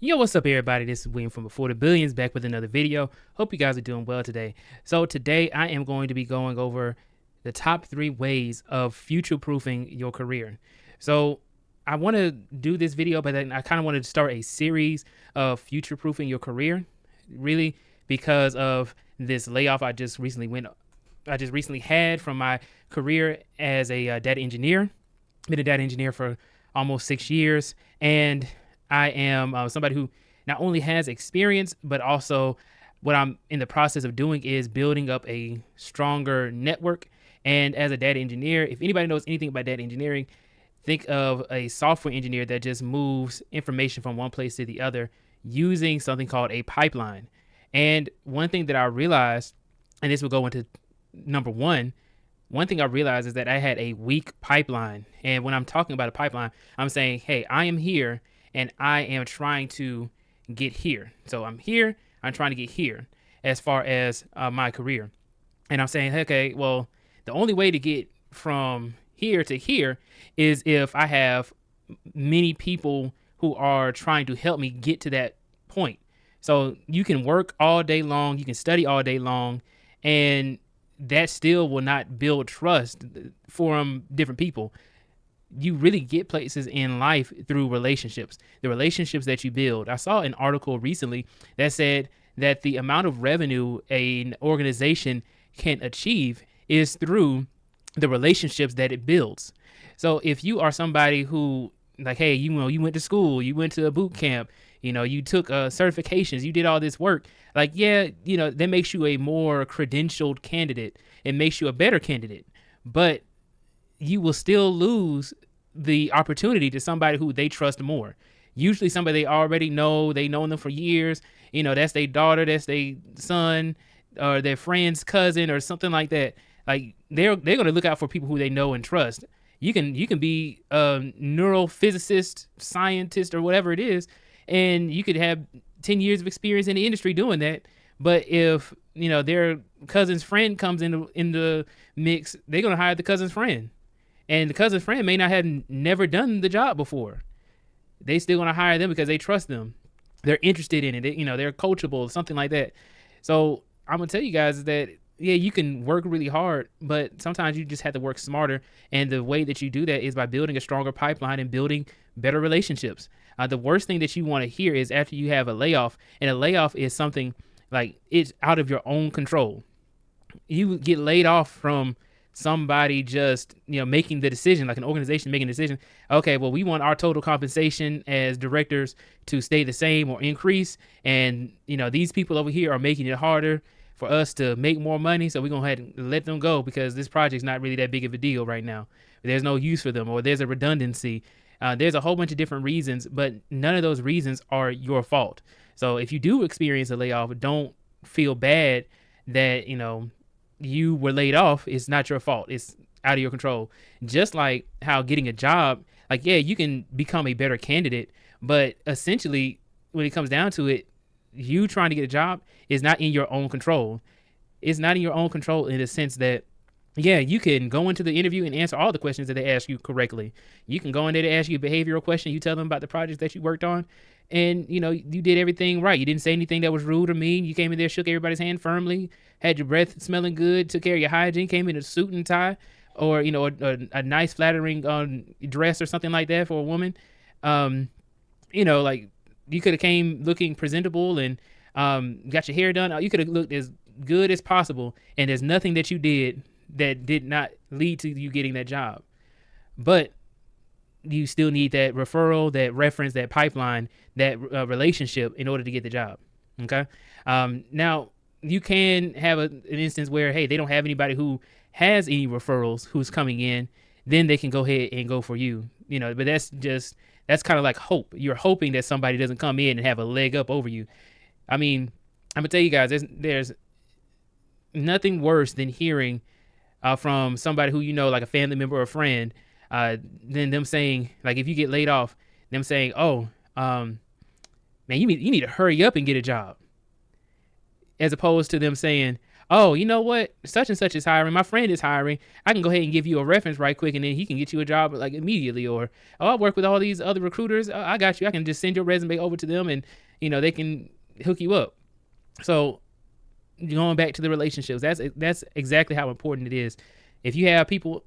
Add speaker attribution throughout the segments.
Speaker 1: Yo, what's up, everybody? This is William from Before the Billions back with another video. Hope you guys are doing well today. So today I am going to be going over the top 3 ways of future-proofing your career. So I want to do this video, but then I kind of wanted to start a series of future-proofing your career, really, because of this layoff I just recently had from my career as a data engineer. Been a data engineer for almost 6 years, and I am somebody who not only has experience, but also what I'm in the process of doing is building up a stronger network. And as a data engineer, if anybody knows anything about data engineering, think of a software engineer that just moves information from one place to the other using something called a pipeline. And one thing that I realized, and this will go into number one thing I realized is that I had a weak pipeline. And when I'm talking about a pipeline, I'm saying, hey, I am here and I am trying to get here. So I'm here, I'm trying to get here as far as my career. And I'm saying, okay, well, the only way to get from here to here is if I have many people who are trying to help me get to that point. So you can work all day long, you can study all day long, and that still will not build trust from different people. You really get places in life through relationships, the relationships that you build. I saw an article recently that said that the amount of revenue an organization can achieve is through the relationships that it builds. So if you are somebody who, like, hey, you went to school, you went to a boot camp, you took certifications, you did all this work, like, yeah, that makes you a more credentialed candidate. It makes you a better candidate, but you will still lose the opportunity to somebody who they trust more. Usually somebody they already know, they known them for years, that's their daughter, that's their son, or their friend's cousin or something like that. Like they're going to look out for people who they know and trust. You can be a neurophysicist, scientist, or whatever it is, and you could have 10 years of experience in the industry doing that. But if their cousin's friend comes in the mix, they're going to hire the cousin's friend. And the cousin's friend may not have never done the job before. They still going to hire them because they trust them. They're interested in it. They're coachable, something like that. So I'm going to tell you guys that, yeah, you can work really hard, but sometimes you just have to work smarter. And the way that you do that is by building a stronger pipeline and building better relationships. The worst thing that you want to hear is after you have a layoff, and a layoff is something like it's out of your own control. You get laid off from somebody just making the decision, like an organization making a decision. Okay, well, we want our total compensation as directors to stay the same or increase, and these people over here are making it harder for us to make more money, so we're gonna have to let them go because this project's not really that big of a deal right now. There's no use for them, or there's a redundancy. There's a whole bunch of different reasons, but none of those reasons are your fault. So if you do experience a layoff, don't feel bad that you were laid off. It's not your fault. It's out of your control. Just like how getting a job, like, yeah, you can become a better candidate, but essentially when it comes down to it, you trying to get a job is not in your own control. It's not in your own control in the sense that, yeah, you can go into the interview and answer all the questions that they ask you correctly. You can go in there to ask you a behavioral question. You tell them about the projects that you worked on, and you did everything right. You didn't say anything that was rude or mean. You came in there, shook everybody's hand firmly, had your breath smelling good, took care of your hygiene, came in a suit and tie, or a nice flattering dress or something like that for a woman. Like you could have came looking presentable and got your hair done. You could have looked as good as possible, and there's nothing that you did that did not lead to you getting that job. But you still need that referral, that reference, that pipeline, that relationship in order to get the job. Okay. Now you can have an instance where, hey, they don't have anybody who has any referrals who's coming in, then they can go ahead and go for you, but that's kind of like hope. You're hoping that somebody doesn't come in and have a leg up over you. I mean, I'm gonna tell you guys, there's nothing worse than hearing from somebody who like a family member or a friend, than them saying, like, if you get laid off, them saying, oh, man, you need to hurry up and get a job, as opposed to them saying, oh, you know what? Such and such is hiring. My friend is hiring. I can go ahead and give you a reference right quick, and then he can get you a job like immediately. Or, oh, I work with all these other recruiters. I got you. I can just send your resume over to them, and they can hook you up. So going back to the relationships, that's exactly how important it is. If you have people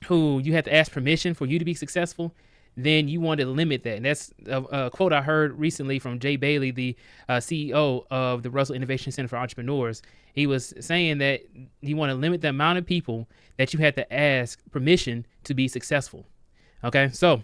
Speaker 1: who you have to ask permission for you to be successful, then you want to limit that. And that's a quote I heard recently from Jay Bailey, the CEO of the Russell Innovation Center for Entrepreneurs. He was saying that you want to limit the amount of people that you have to ask permission to be successful. Okay, so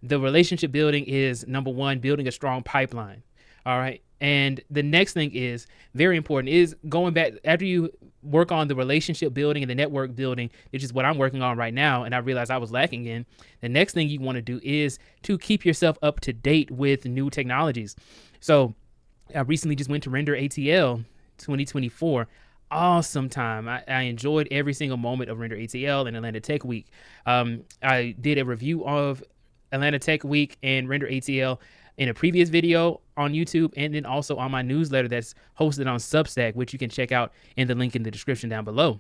Speaker 1: the relationship building is number one, building a strong pipeline. All right. And the next thing is very important, is going back after you work on the relationship building and the network building, which is what I'm working on right now. And I realized I was lacking in. The next thing you want to do is to keep yourself up to date with new technologies. So I recently just went to Render ATL 2024. Awesome time. I enjoyed every single moment of Render ATL and Atlanta Tech Week. I did a review of Atlanta Tech Week and Render ATL in a previous video on YouTube, and then also on my newsletter that's hosted on Substack, which you can check out in the link in the description down below.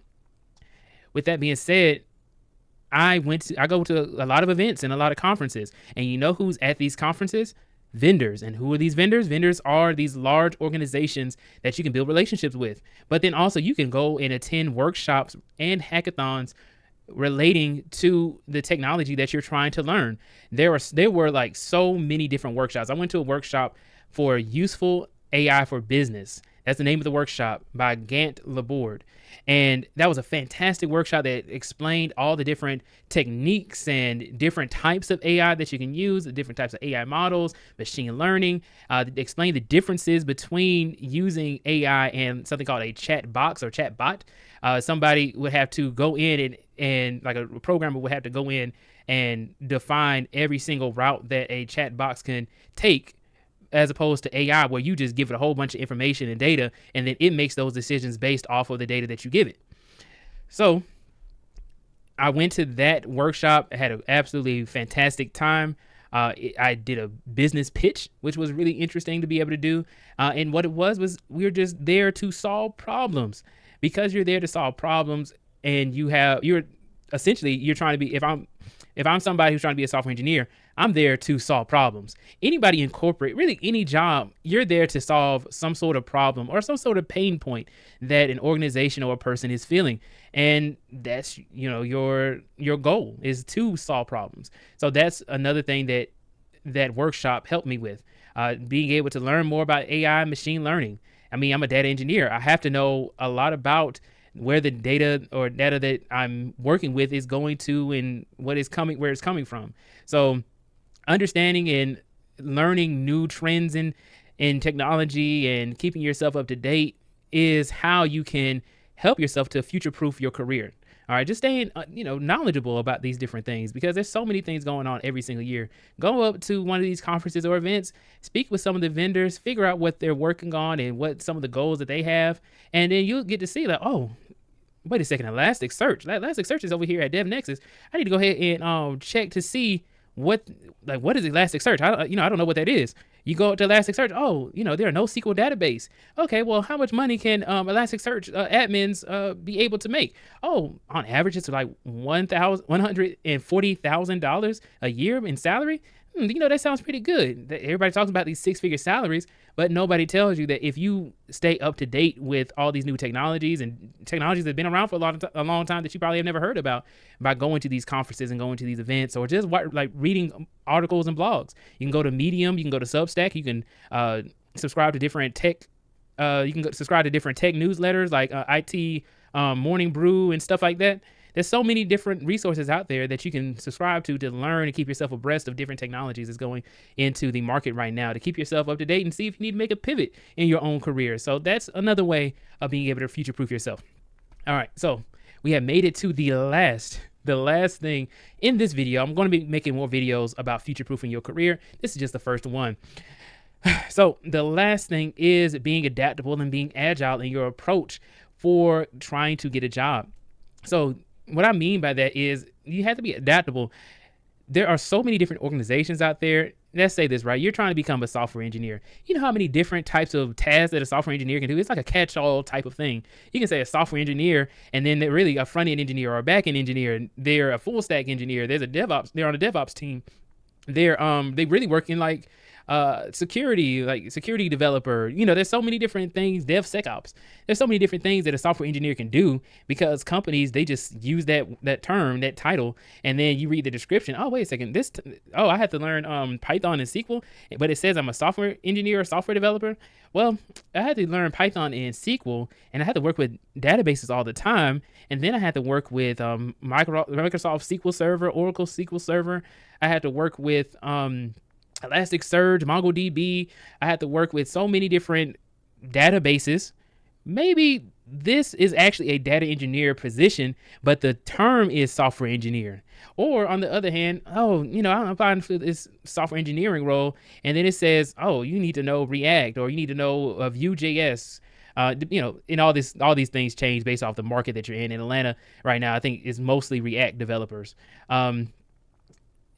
Speaker 1: With that being said, I go to a lot of events and a lot of conferences, and you know who's at these conferences? Vendors. And who are these vendors? Vendors are these large organizations that you can build relationships with. But then also you can go and attend workshops and hackathons relating to the technology that you're trying to learn. There were like so many different workshops. I went to a workshop for Useful AI for Business. That's the name of the workshop, by Gant Laborde. And that was a fantastic workshop that explained all the different techniques and different types of AI that you can use, the different types of AI models, machine learning, explain the differences between using AI and something called a chat box or chat bot. Somebody would have to go in and like a programmer would have to go in and define every single route that a chat box can take, as opposed to AI, where you just give it a whole bunch of information and data, and then it makes those decisions based off of the data that you give it. So I went to that workshop. I had an absolutely fantastic time. I did a business pitch, which was really interesting to be able to do. And what it was we were just there to solve problems. Because you're there to solve problems, and you're trying to be, if I'm somebody who's trying to be a software engineer, I'm there to solve problems. Anybody in corporate, really any job, you're there to solve some sort of problem or some sort of pain point that an organization or a person is feeling. And that's, your goal is to solve problems. So that's another thing that workshop helped me with, being able to learn more about AI and machine learning. I mean, I'm a data engineer. I have to know a lot about where the data that I'm working with is going to, and where it's coming from. So understanding and learning new trends in technology and keeping yourself up to date is how you can help yourself to future-proof your career. All right, just staying knowledgeable about these different things, because there's so many things going on every single year. Go up to one of these conferences or events, speak with some of the vendors, figure out what they're working on and what some of the goals that they have, and then you'll get to see like, oh, wait a second, Elasticsearch is over here at DevNexus. I need to go ahead and check to see what is Elasticsearch? I don't know what that is. You go to Elasticsearch. Oh, there are no SQL database. Okay, well, how much money can Elasticsearch admins be able to make? Oh, on average, it's like $140,000 a year in salary. That sounds pretty good. Everybody talks about these six-figure salaries, but nobody tells you that if you stay up to date with all these new technologies and technologies that have been around for a long time that you probably have never heard about, by going to these conferences and going to these events, or just like reading articles and blogs. You can go to Medium, you can go to Substack, you can subscribe to different tech. You can subscribe to different tech newsletters like IT Morning Brew and stuff like that. There's so many different resources out there that you can subscribe to learn and keep yourself abreast of different technologies that's going into the market right now, to keep yourself up to date and see if you need to make a pivot in your own career. So that's another way of being able to future-proof yourself. All right, so we have made it to the last thing in this video. I'm going to be making more videos about future-proofing your career. This is just the first one. So the last thing is being adaptable and being agile in your approach for trying to get a job. So what I mean by that is you have to be adaptable. There are so many different organizations out there let's say this, right? You're trying to become a software engineer. You know how many different types of tasks that a software engineer can do? It's like a catch-all type of thing. You can say a software engineer, and then they're really a front-end engineer or a back-end engineer. They're a full-stack engineer. There's a DevOps. They're on a DevOps team. They really work in like security developer. There's so many different things. DevSecOps. There's so many different things that a software engineer can do, because companies, they just use that term, that title, and then you read the description. Oh, wait a second. I have to learn Python and SQL, but it says I'm a software engineer or software developer. Well, I had to learn Python and SQL, and I had to work with databases all the time, and then I had to work with Microsoft SQL Server, Oracle SQL Server. I had to work with Elasticsearch, MongoDB. I had to work with so many different databases. Maybe this is actually a data engineer position, but the term is software engineer. Or on the other hand, I'm applying for this software engineering role, and then it says, you need to know React, or you need to know Vue.js. And all these things change based off the market that you're in. In Atlanta right now, I think it's mostly React developers.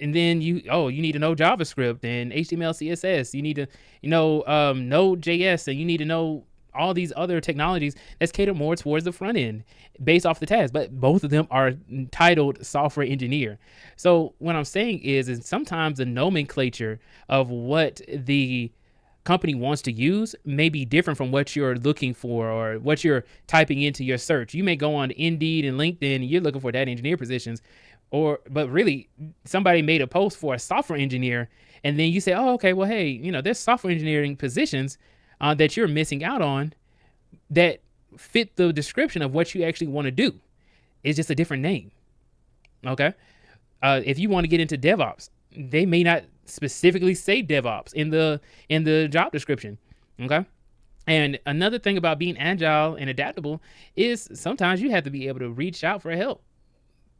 Speaker 1: And then you need to know JavaScript and HTML, CSS. You need to know Node.js, and you need to know all these other technologies that's catered more towards the front end based off the task. But both of them are titled software engineer. So what I'm saying is sometimes the nomenclature of what the company wants to use may be different from what you're looking for or what you're typing into your search. You may go on Indeed and LinkedIn, and you're looking for data engineer positions, but really somebody made a post for a software engineer, and then you say, okay, well, hey, there's software engineering positions that you're missing out on that fit the description of what you actually want to do. It's just a different name. Okay. If you want to get into DevOps, they may not specifically say DevOps in the job description. Okay. And another thing about being agile and adaptable is sometimes you have to be able to reach out for help.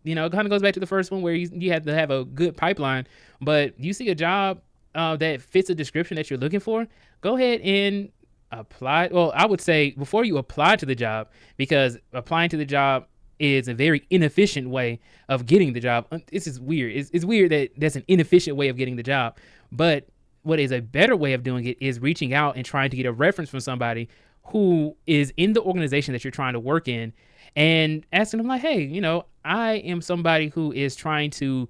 Speaker 1: It kind of goes back to the first one where you have to have a good pipeline. But you see a job that fits the description that you're looking for, go ahead and apply. Well, I would say before you apply to the job, because applying to the job is a very inefficient way of getting the job. This is weird. It's weird that that's an inefficient way of getting the job. But what is a better way of doing it is reaching out and trying to get a reference from somebody who is in the organization that you're trying to work in, and asking them like, hey, I am somebody who is trying to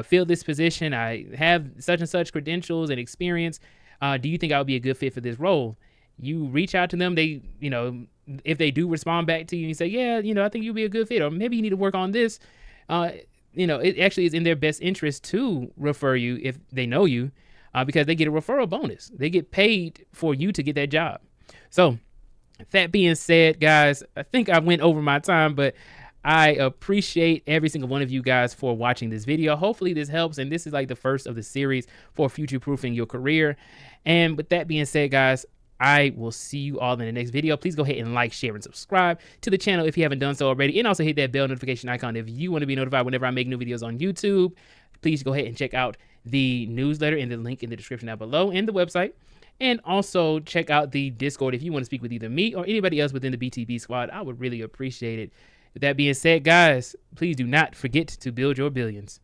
Speaker 1: fill this position. I have such and such credentials and experience. Do you think I would be a good fit for this role? You reach out to them. They, if they do respond back to you and say, yeah, I think you'll be a good fit, or maybe you need to work on this. It actually is in their best interest to refer you if they know you, because they get a referral bonus. They get paid for you to get that job. So that being said, guys, I think I went over my time, but I appreciate every single one of you guys for watching this video. Hopefully this helps, and this is like the first of the series for future-proofing your career. And with that being said, guys, I will see you all in the next video. Please go ahead and like, share, and subscribe to the channel if you haven't done so already. And also hit that bell notification icon if you want to be notified whenever I make new videos on YouTube. Please go ahead and check out the newsletter and the link in the description down below, and the website. And also check out the Discord if you want to speak with either me or anybody else within the BTB squad. I would really appreciate it. With that being said, guys, please do not forget to build your billions.